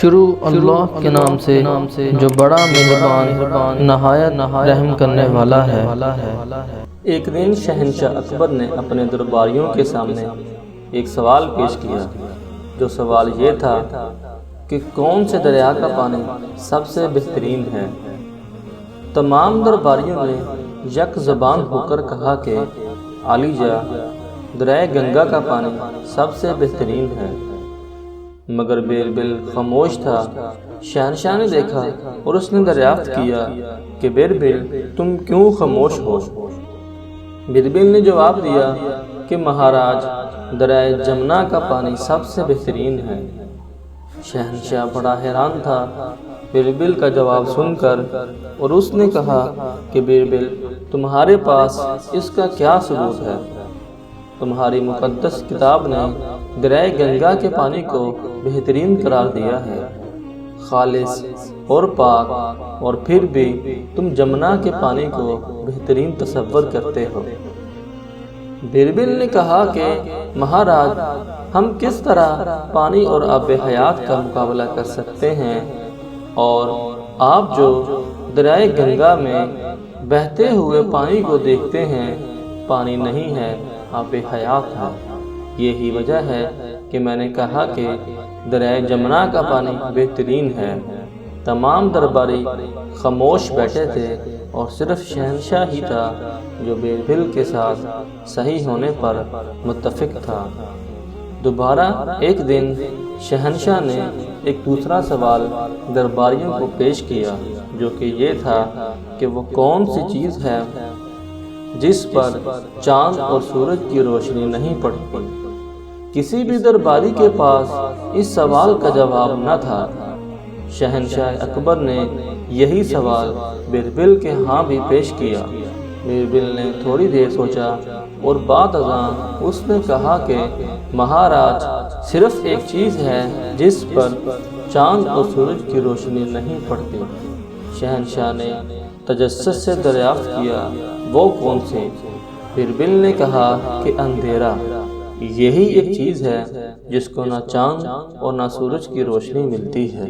شروع اللہ کے نام سے جو بڑا مہربان نہایت رحم کرنے والا ہے۔ ایک دن شہنشاہ اکبر نے اپنے درباریوں کے سامنے ایک سوال پیش کیا، جو سوال یہ تھا کہ کون سے دریا کا پانی سب سے بہترین ہے۔ تمام درباریوں نے یک زبان ہو کر کہا کہ عالیجا، دریائے گنگا کا پانی سب سے بہترین ہے، مگر بیربل خاموش تھا۔ شہنشاہ نے دیکھا اور اس نے دریافت کیا کہ بیربل تم کیوں خاموش ہو؟ بیربل نے جواب دیا کہ مہاراج، دریائے جمنا کا پانی سب سے بہترین ہے۔ شہنشاہ بڑا حیران تھا بیربل کا جواب سن کر، اور اس نے کہا کہ بیربل، تمہارے پاس اس کا کیا ثبوت ہے؟ تمہاری مقدس کتاب نے دریائے گنگا کے پانی کو بہترین قرار دیا ہے، خالص اور پاک، اور پھر بھی تم جمنا کے پانی کو بہترین تصور کرتے ہو۔ بیربل نے کہا کہ مہاراج، ہم کس طرح پانی اور آب حیات کا مقابلہ کر سکتے ہیں، اور آپ جو دریائے گنگا میں بہتے ہوئے پانی کو دیکھتے ہیں، پانی نہیں ہے، آب حیات ہے۔ یہی وجہ ہے کہ میں نے کہا کہ دریائے جمنا کا پانی بہترین ہے۔ تمام درباری خاموش بیٹھے تھے اور صرف شہنشاہ ہی تھا جو بیربل کے ساتھ صحیح ہونے پر متفق تھا۔ دوبارہ ایک دن شہنشاہ نے ایک دوسرا سوال درباریوں کو پیش کیا، جو کہ یہ تھا کہ وہ کون سی چیز ہے جس پر چاند اور سورج کی روشنی نہیں پڑتی۔ کسی بھی درباری کے پاس اس سوال کا جواب نہ تھا۔ شہنشاہ اکبر نے یہی سوال بیربل کے ہاں بھی پیش کیا۔ بیربل نے تھوڑی دیر سوچا اور بعد ازاں اس نے کہا کہ مہاراج، صرف ایک چیز ہے جس پر چاند اور سورج کی روشنی نہیں پڑتی۔ شہنشاہ نے تجسس سے دریافت کیا، وہ کون سی؟ بیربل نے کہا کہ اندھیرا۔ یہی ایک چیز ہے جس کو نہ چاند اور نہ سورج کی روشنی ملتی ہے۔